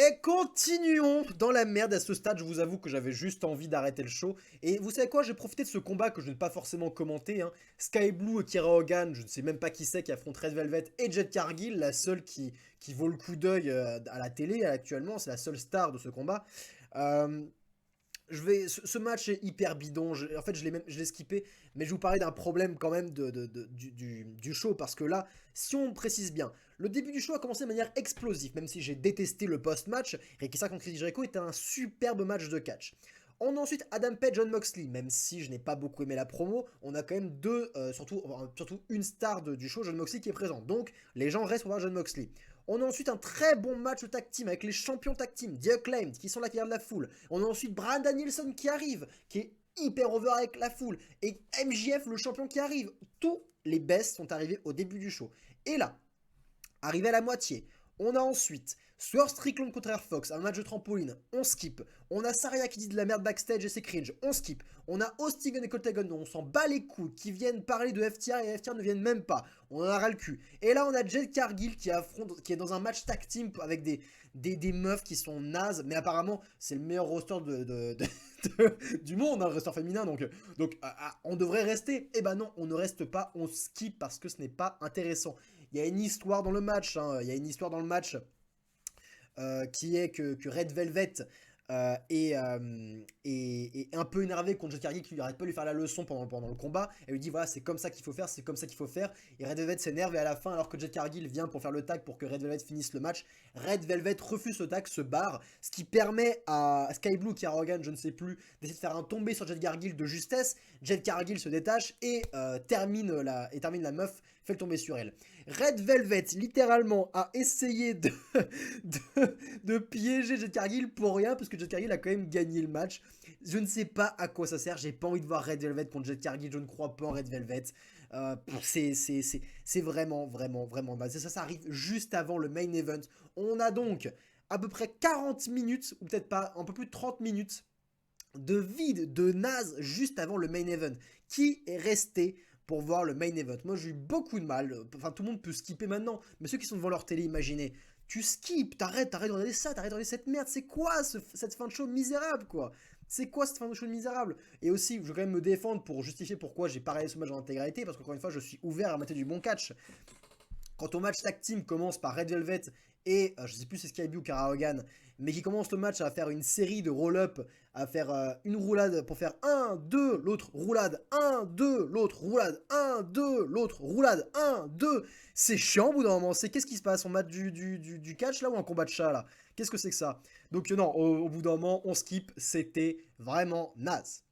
Et continuons dans la merde à ce stade, je vous avoue que j'avais juste envie d'arrêter le show. Et vous savez quoi, j'ai profité de ce combat que je n'ai pas forcément commenté. Sky Blue et Kira Hogan, je ne sais même pas qui c'est qui affronte Red Velvet et Jet Cargill, la seule qui vaut le coup d'œil à la télé actuellement, c'est la seule star de ce combat. Euh, ce match est hyper bidon. En fait, je l'ai skippé, mais je vais vous parler d'un problème quand même du show parce que là, si on précise bien, le début du show a commencé de manière explosive, même si j'ai détesté le post-match. Rikisa contre Chris Jericho était un superbe match de catch. On a ensuite Adam Page, John Moxley, même si je n'ai pas beaucoup aimé la promo, on a quand même surtout une star du show, John Moxley, qui est présent. Donc, les gens restent pour voir John Moxley. On a ensuite un très bon match tag team avec les champions tag team, The Acclaimed, qui sont là qui regardent la foule. On a ensuite Bryan Danielson qui arrive, qui est hyper over avec la foule. Et MJF, le champion qui arrive. Tous les bests sont arrivés au début du show. Et là, arrivé à la moitié, on a ensuite Swerve Strickland contre Air Fox, un match de trampoline, on skip. On a Saraya qui dit de la merde backstage et c'est cringe, on skip. On a Hostigan et Coltagon, dont on s'en bat les couilles, qui viennent parler de FTR et FTR ne viennent même pas. On en a ras le cul. Et là, on a Jet Cargill qui est dans un match tag team avec des meufs qui sont nazes, mais apparemment, c'est le meilleur roster du monde, le roster féminin, donc on devrait rester. Eh ben non, on ne reste pas, on skip parce que ce n'est pas intéressant. Il y a une histoire dans le match, il y a une histoire dans le match qui est que Red Velvet est un peu énervé contre Jet Cargill qui lui arrête pas de lui faire la leçon pendant le combat. Elle lui dit voilà, c'est comme ça qu'il faut faire, c'est comme ça qu'il faut faire. Et Red Velvet s'énerve et à la fin, alors que Jet Cargill vient pour faire le tag pour que Red Velvet finisse le match, Red Velvet refuse le tag, se barre, ce qui permet à Sky Blue qui Hogan, je ne sais plus, d'essayer de faire un tombé sur Jet Cargill de justesse. Jet Cargill se détache et termine la meuf, fait le tomber sur elle. Red Velvet littéralement a essayé de piéger Jet Cargill pour rien, parce que Jet Cargill a quand même gagné le match. Je ne sais pas à quoi ça sert, j'ai pas envie de voir Red Velvet contre Jet Cargill, je ne crois pas en Red Velvet. C'est vraiment, vraiment, vraiment mal. Ça arrive juste avant le main event. On a donc à peu près 40 minutes, ou peut-être pas, un peu plus de 30 minutes de vide, de naze, juste avant le main event. Qui est resté pour voir le main event? Moi, j'ai eu beaucoup de mal. Enfin, tout le monde peut skipper maintenant, mais ceux qui sont devant leur télé, imaginez. Tu skips, t'arrêtes de regarder ça, t'arrêtes de regarder cette merde. C'est quoi cette fin de show misérable, quoi? C'est quoi cette fin de show misérable? Et aussi, je veux quand même me défendre pour justifier pourquoi j'ai pas regardé ce match en intégralité, parce qu'encore une fois, je suis ouvert à mater du bon catch. Quand ton match tag team commence par Red Velvet et je sais plus si c'est Sky Blue ou Cara Hogan, mais qui commence le match à faire une série de roll-up, à faire une roulade pour faire 1, 2, l'autre roulade, 1, 2, l'autre roulade, 1, 2, l'autre roulade, 1, 2. C'est chiant au bout d'un moment. C'est qu'est-ce qui se passe? On match du catch là ou un combat de chat là? Qu'est-ce que c'est que ça? Donc non, au bout d'un moment, on skip. C'était vraiment naze.